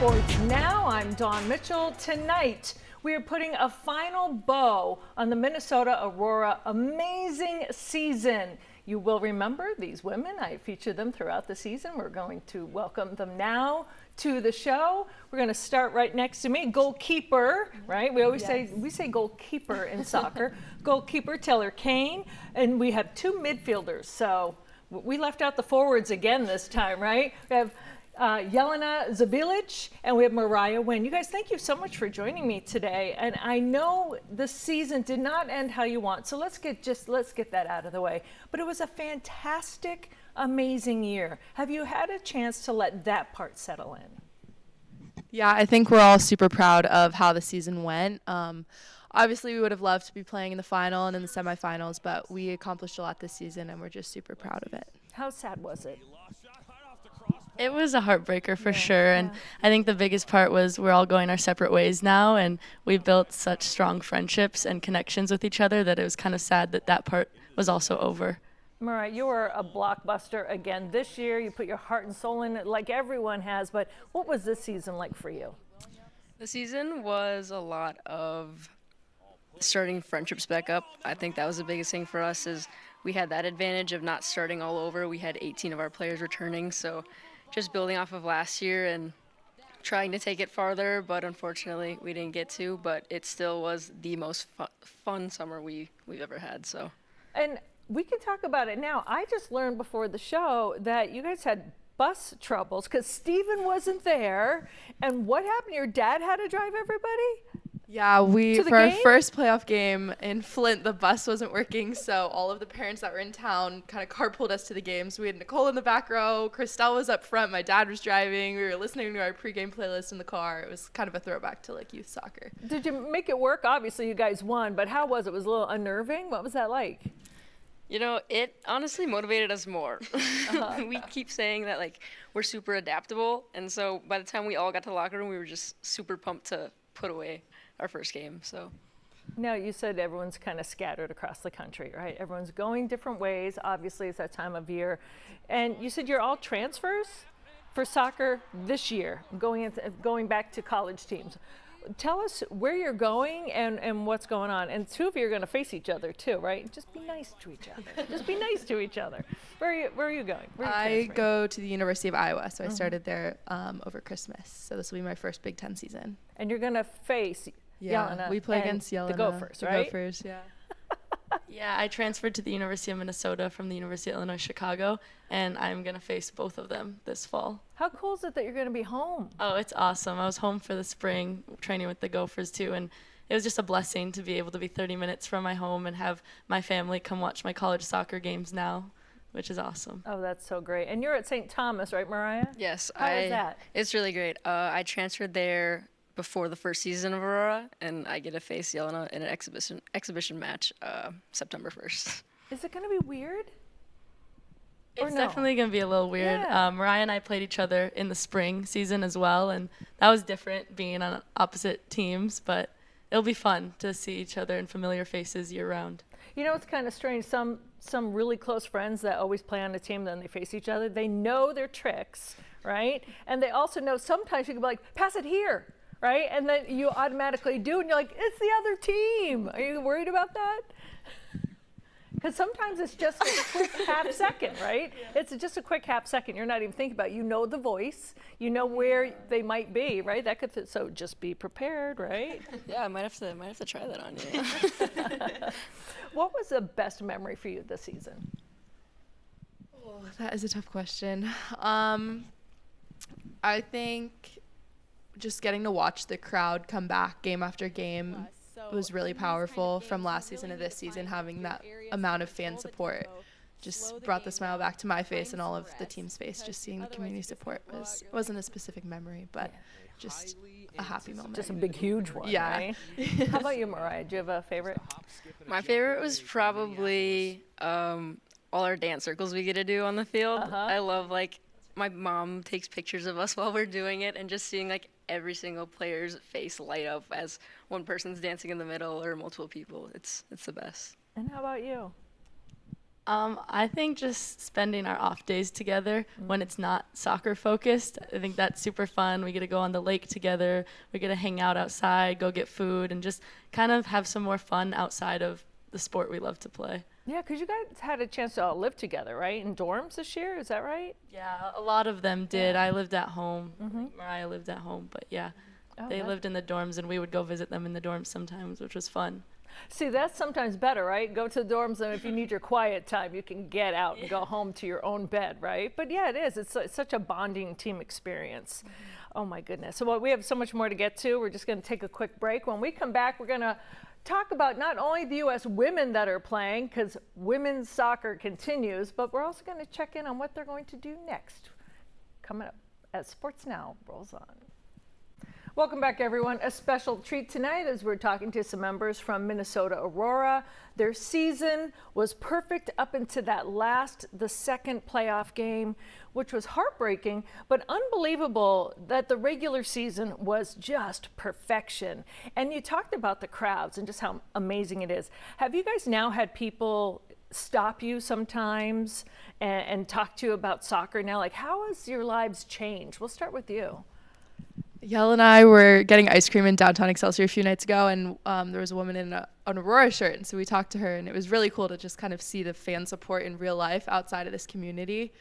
Sports Now. I'm Dawn Mitchell. Tonight, we are putting a final bow on the Minnesota Aurora amazing season. You will remember these women. I feature them throughout the season. We're going to welcome them now to the show. We're going to start right next to me. Goalkeeper, right? We always say goalkeeper in soccer. Goalkeeper Taylor Kane, and we have two midfielders. So we left out the forwards again this time, right? We have Jelena, Zbiljic, and we have Mariah, Nguyen. You guys, thank you so much for joining me today. And I know the season did not end how you want, so let's get that out of the way. But it was a fantastic, amazing year. Have you had a chance to let that part settle in? Yeah, I think we're all super proud of how the season went. Obviously, we would have loved to be playing in the final and in the semifinals, but we accomplished a lot this season, and we're just super proud of it. How sad was it? It was a heartbreaker for sure, and I think the biggest part was we're all going our separate ways now, and we've built such strong friendships and connections with each other that it was kind of sad that that part was also over. Mariah, you were a blockbuster again this year. You put your heart and soul in it like everyone has, but what was this season like for you? The season was a lot of starting friendships back up. I think that was the biggest thing for us is we had that advantage of not starting all over. We had 18 of our players returning, so just building off of last year and trying to take it farther, but unfortunately we didn't get to, but it still was the most fun summer we've ever had. So. And we can talk about it now. I just learned before the show that you guys had bus troubles because Steven wasn't there. And what happened? Your dad had to drive everybody? Yeah, for our first playoff game in Flint, the bus wasn't working, so all of the parents that were in town kind of carpooled us to the games. We had Nicole in the back row, Christelle was up front, my dad was driving, we were listening to our pregame playlist in the car. It was kind of a throwback to like youth soccer. Did you make it work? Obviously you guys won, but how was it? Was it a little unnerving? What was that like? You know, it honestly motivated us more. We keep saying that like we're super adaptable, and so by the time we all got to the locker room, we were just super pumped to put away our first game. So now you said everyone's kind of scattered across the country, right? Everyone's going different ways. Obviously it's that time of year, and you said you're all transfers for soccer this year, going back to college teams. Tell us where you're going and what's going on. And two of you are going to face each other too, right? Just be nice to each other. Just be nice to each other. Where are you going? I go to the University of Iowa, so I started there over Christmas. So this will be my first Big Ten season. And you're going to face Jelena. We play against Jelena. The Gophers, right? The Gophers, yeah. Yeah, I transferred to the University of Minnesota from the University of Illinois Chicago, and I'm going to face both of them this fall. How cool is it that you're going to be home? Oh, it's awesome. I was home for the spring training with the Gophers too, and it was just a blessing to be able to be 30 minutes from my home and have my family come watch my college soccer games now, which is awesome. Oh, that's so great. And you're at St. Thomas, right, Mariah? Yes. How is that? It's really great. I transferred there before the first season of Aurora, and I get to face Jelena in an exhibition match September 1st. Is it going to be weird? It's definitely going to be a little weird. Yeah. Mariah and I played each other in the spring season as well, and that was different being on opposite teams, but it'll be fun to see each other and familiar faces year-round. You know, it's kind of strange. Some really close friends that always play on a team, then they face each other. They know their tricks, right? And they also know sometimes you can be like, pass it here. Right? And then you automatically do, and you're like, it's the other team. Are you worried about that? Because sometimes it's just a quick half second, right? Yeah. It's just a quick half second. You're not even thinking about it. You know the voice. You know where they might be, right? That could so just be prepared, right? Yeah, I might have to try that on you. What was the best memory for you this season? Oh, that is a tough question. I think just getting to watch the crowd come back game after game was really powerful from last season to this season. Having that amount of fan support just brought the smile back to my face and all of the team's face. Just seeing the community support wasn't a specific memory, but just a happy moment. Just a big, huge one. Yeah. Right? How about you, Mariah? Do you have a favorite? My favorite was probably all our dance circles we get to do on the field. I love my mom takes pictures of us while we're doing it, and just seeing every single player's face light up as one person's dancing in the middle or multiple people. It's the best. And how about you? I think just spending our off days together when it's not soccer focused. I think that's super fun. We get to go on the lake together. We get to hang out outside, go get food, and just kind of have some more fun outside of the sport we love to play. Yeah, because you guys had a chance to all live together, right? In dorms this year, is that right? Yeah, a lot of them did. I lived at home. Mariah lived at home, but yeah, they lived in the dorms, and we would go visit them in the dorms sometimes, which was fun. See, that's sometimes better, right? Go to the dorms, and if you need your quiet time, you can get out and go home to your own bed, right? But yeah, it is. It's such a bonding team experience. Oh my goodness. So we have so much more to get to. We're just going to take a quick break. When we come back, we're going to talk about not only the U.S. women that are playing, because women's soccer continues, but we're also going to check in on what they're going to do next. Coming up as Sports Now rolls on. Welcome back, everyone. A special treat tonight as we're talking to some members from Minnesota Aurora. Their season was perfect up into the second playoff game, which was heartbreaking, but unbelievable that the regular season was just perfection. And you talked about the crowds and just how amazing it is. Have you guys now had people stop you sometimes and talk to you about soccer now? Like, how has your lives changed? We'll start with you. Jelena and I were getting ice cream in downtown Excelsior a few nights ago, and there was a woman in an Aurora shirt, and so we talked to her, and it was really cool to just kind of see the fan support in real life outside of this community.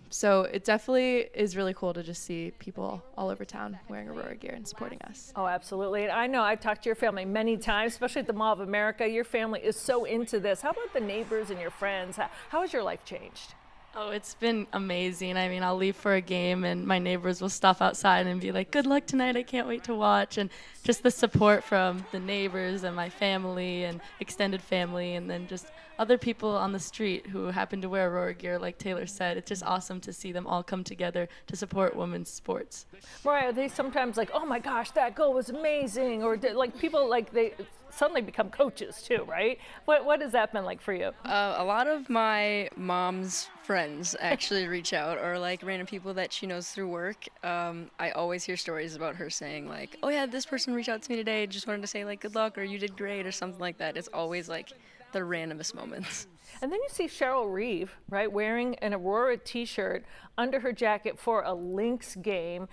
So it definitely is really cool to just see people all over town wearing Aurora gear and supporting us. Oh, absolutely. And I know I've talked to your family many times, especially at the Mall of America. Your family is so into this. How about the neighbors and your friends? How has your life changed? Oh, it's been amazing. I mean, I'll leave for a game and my neighbors will stop outside and be like, good luck tonight, I can't wait to watch. And just the support from the neighbors and my family and extended family, and then just other people on the street who happen to wear Aurora gear, like Taylor said. It's just awesome to see them all come together to support women's sports. Mariah, are they sometimes like, oh my gosh, that goal was amazing? Or like people, like they suddenly become coaches too, right? What has that been like for you? A lot of my mom's friends actually reach out, or like random people that she knows through work. I always hear stories about her saying like, oh yeah, this person reached out to me today, just wanted to say like good luck or you did great or something like that. It's always like the randomest moments. And then you see Cheryl Reeve, right, wearing an Aurora t-shirt under her jacket for a Lynx game.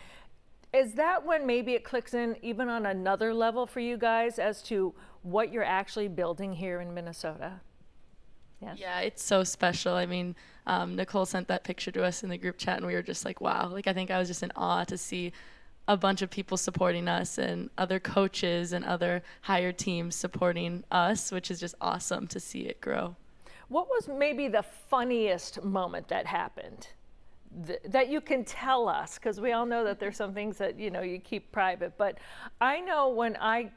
Is that when maybe it clicks in even on another level for you guys as to what you're actually building here in Minnesota? Yes. Yeah, it's so special. I mean, Nicole sent that picture to us in the group chat and we were just like, wow. Like, I think I was just in awe to see a bunch of people supporting us and other coaches and other higher teams supporting us, which is just awesome to see it grow. What was maybe the funniest moment that happened that you can tell us? Because we all know that there's some things that, you know, you keep private. But I know when I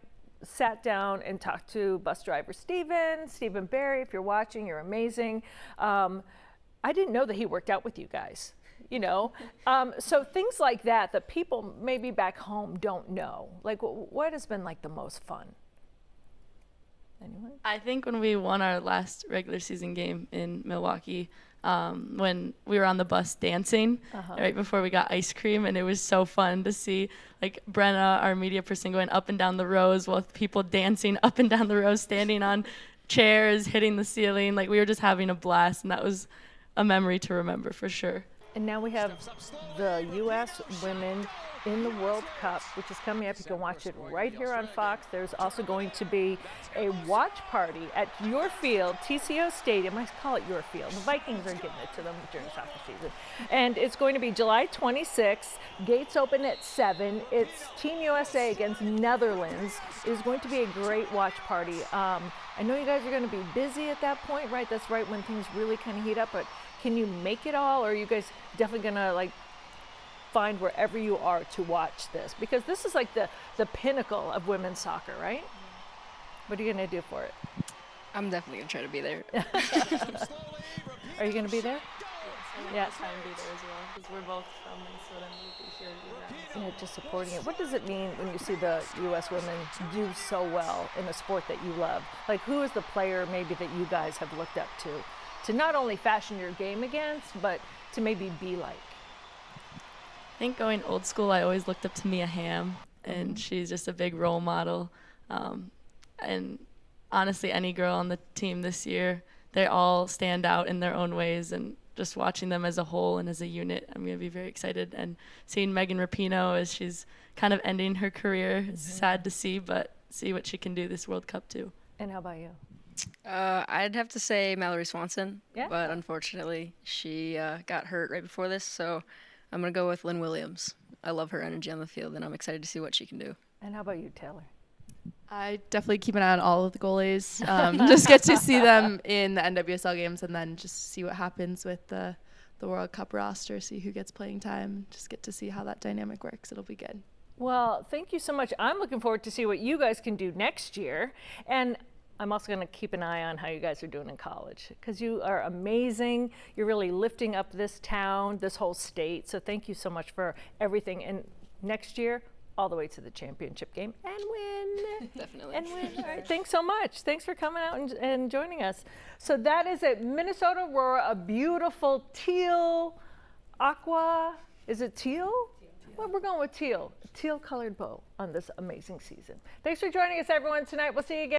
sat down and talked to bus driver Stephen Barry, if you're watching, you're amazing. I didn't know that he worked out with you guys. You know, so things like that people maybe back home don't know. Like, what has been like the most fun? Anyone? I think when we won our last regular season game in Milwaukee, when we were on the bus dancing right before we got ice cream, and it was so fun to see like Brenna, our media person, going up and down the rows with people dancing up and down the rows, standing on chairs, hitting the ceiling. Like, we were just having a blast, and that was a memory to remember for sure. And now we have the U.S. women in the World Cup, which is coming up. You can watch it right here on Fox. There's also going to be a watch party at your field, TCO Stadium. I call it your field. The Vikings are giving it to them during soccer season. And it's going to be July 26th. Gates open at 7. It's Team USA against Netherlands. It is going to be a great watch party. I know you guys are going to be busy at that point, right? That's right when things really kind of heat up. But can you make it all, or are you guys definitely going to like find wherever you are to watch this? Because this is like the pinnacle of women's soccer, right? What are you going to do for it? I'm definitely going to try to be there. Are you going to be there? Yeah, try and be there as well, because we're both from Minnesota and we'll be here to do that. Yeah, just supporting it. What does it mean when you see the U.S. women do so well in a sport that you love? Like, who is the player maybe that you guys have looked up to not only fashion your game against, but to maybe be like? I think going old school, I always looked up to Mia Hamm, and she's just a big role model. And honestly, any girl on the team this year they all stand out in their own ways, and just watching them as a whole and as a unit, I'm going to be very excited. And seeing Megan Rapinoe as she's kind of ending her career, it's sad to see, but see what she can do this World Cup too. And how about you? I'd have to say Mallory Swanson, Yeah. but unfortunately she got hurt right before this, so I'm going to go with Lynn Williams. I love her energy on the field, and I'm excited to see what she can do. And how about you, Taylor? I definitely keep an eye on all of the goalies. Just get to see them in the NWSL games, and then just see what happens with the World Cup roster, see who gets playing time, just get to see how that dynamic works. It'll be good. Well, thank you so much. I'm looking forward to see what you guys can do next year. And I'm also going to keep an eye on how you guys are doing in college, because you are amazing. You're really lifting up this town, this whole state. So thank you so much for everything. And next year, all the way to the championship game and win. Definitely. And win. All right. Thanks so much. Thanks for coming out and joining us. So that is it. Minnesota Aurora, a beautiful teal, aqua. Is it teal? Well, we're going with teal. Teal colored bow on this amazing season. Thanks for joining us, everyone, tonight. We'll see you again.